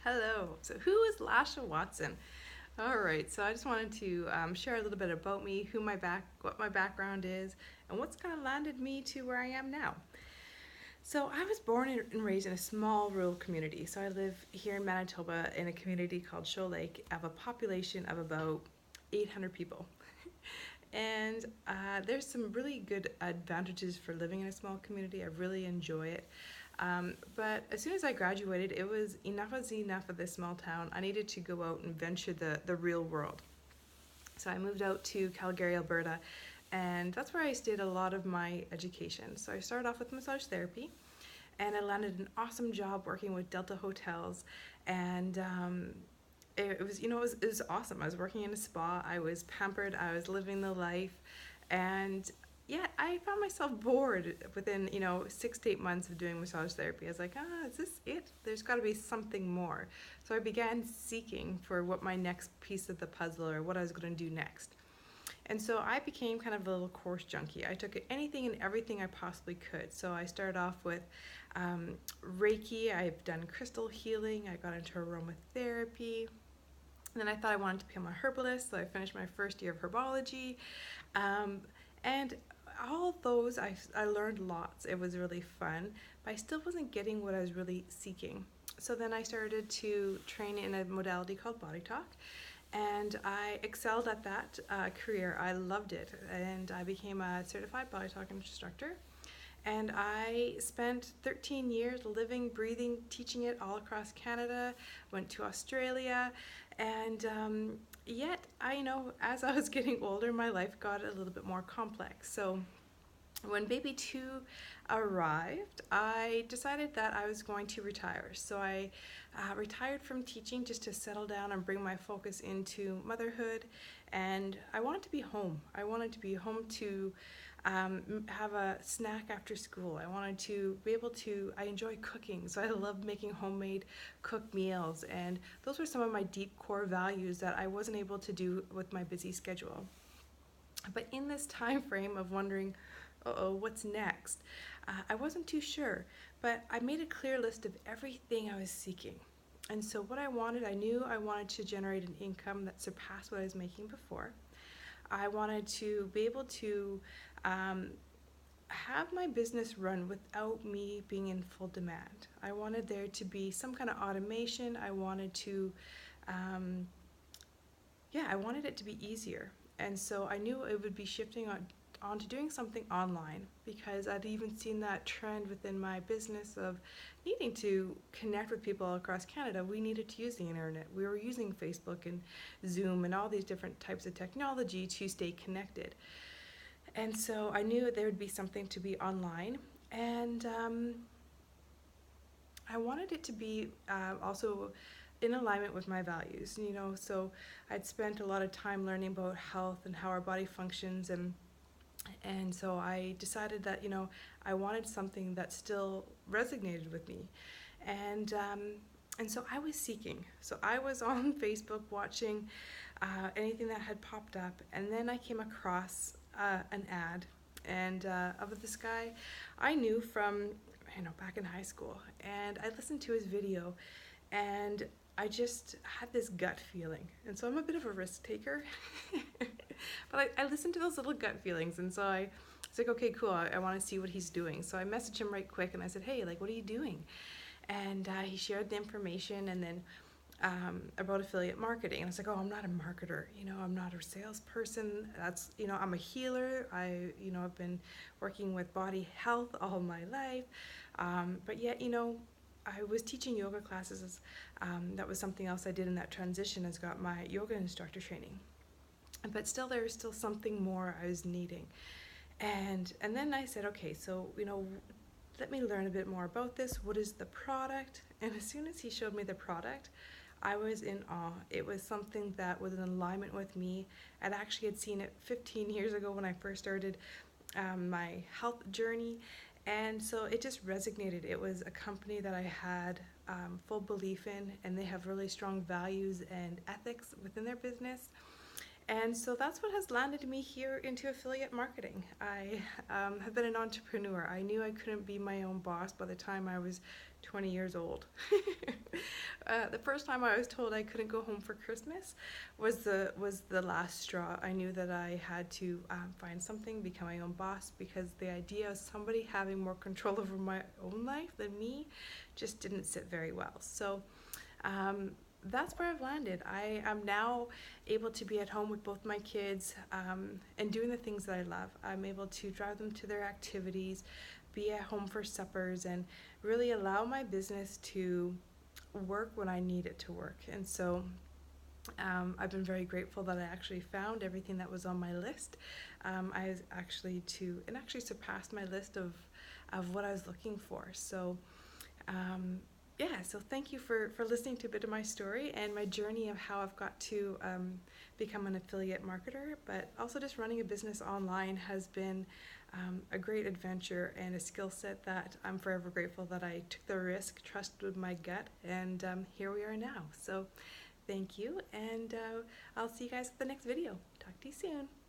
Hello. So, who is Lasha Watson? All right. So, I just wanted to share a little bit about me, what my background is, and what's kind of landed me to where I am now. So, I was born and raised in a small rural community. So, I live here in Manitoba in a community called Shoal Lake of a population of about 800 people. And there's some really good advantages for living in a small community. I really enjoy it. But as soon as I graduated, it was enough was enough of this small town. I needed to go out and venture the real world. So I moved out to Calgary, Alberta, and that's where I did a lot of my education. So I started off with massage therapy, and I landed an awesome job working with Delta Hotels, and it was awesome. I was working in a spa. I was pampered. I was living the life, and yeah, I found myself bored within 6 to 8 months of doing massage therapy. I was like, is this it? There's got to be something more. So I began seeking for what my next piece of the puzzle or what I was going to do next. And so I became kind of a little course junkie. I took anything and everything I possibly could. So I started off with Reiki. I've done crystal healing. I got into aromatherapy. And then I thought I wanted to become a herbalist, so I finished my first year of herbology. And all those, I learned lots. It was really fun, but I still wasn't getting what I was really seeking. So then I started to train in a modality called Body Talk, and I excelled at that career. I loved it, and I became a certified Body Talk instructor. And I spent 13 years living, breathing, teaching it all across Canada, went to Australia, and yet I know as I was getting older, my life got a little bit more complex. So when baby two arrived, I decided that I was going to retire. So I retired from teaching just to settle down and bring my focus into motherhood. And I wanted to be home. I wanted to be home to have a snack after school. I wanted to be able to, I enjoy cooking, so I love making homemade cooked meals. And those were some of my deep core values that I wasn't able to do with my busy schedule. But in this time frame of wondering, what's next? I wasn't too sure, but I made a clear list of everything I was seeking. And so, what I wanted, I knew I wanted to generate an income that surpassed what I was making before. I wanted to be able to um, have my business run without me being in full demand. I wanted there to be some kind of automation. I wanted to, I wanted it to be easier. And so I knew it would be shifting on to doing something online because I'd even seen that trend within my business of needing to connect with people across Canada. We needed to use the internet. We were using Facebook and Zoom and all these different types of technology to stay connected. And so I knew there would be something to be online. And I wanted it to be also in alignment with my values, so I'd spent a lot of time learning about health and how our body functions, and so I decided that I wanted something that still resonated with me, and and so I was seeking. So I was on Facebook watching anything that had popped up, and then I came across an ad, and of this guy I knew from back in high school, and I listened to his video, and I just had this gut feeling. And so I'm a bit of a risk taker. But I listened to those little gut feelings. And so I was like, okay, cool. I want to see what he's doing. So I messaged him right quick and I said, hey, like, what are you doing? And he shared the information and then about affiliate marketing. And I was like, oh, I'm not a marketer. I'm not a salesperson. I'm a healer. I've been working with body health all my life. But yet, I was teaching yoga classes. That was something else I did in that transition as got my yoga instructor training. But still, there was still something more I was needing. And then I said, okay, so, let me learn a bit more about this. What is the product? And as soon as he showed me the product, I was in awe. It was something that was in alignment with me. I'd actually had seen it 15 years ago when I first started my health journey. And so it just resonated. It was a company that I had full belief in, and they have really strong values and ethics within their business. And so that's what has landed me here into affiliate marketing. I have been an entrepreneur. I knew I couldn't be my own boss by the time I was 20 years old. The first time I was told I couldn't go home for Christmas was the last straw. I knew that I had to find something, become my own boss, because the idea of somebody having more control over my own life than me just didn't sit very well. So that's where I've landed. I am now able to be at home with both my kids and doing the things that I love. I'm able to drive them to their activities, be at home for suppers, and really allow my business to work when I need it to work. And so I've been very grateful that I actually found everything that was on my list. I was actually surpassed my list of what I was looking for. So yeah, so thank you for listening to a bit of my story and my journey of how I've got to become an affiliate marketer, but also just running a business online has been a great adventure and a skill set that I'm forever grateful that I took the risk, trusted my gut, and here we are now. So thank you, and I'll see you guys at the next video. Talk to you soon.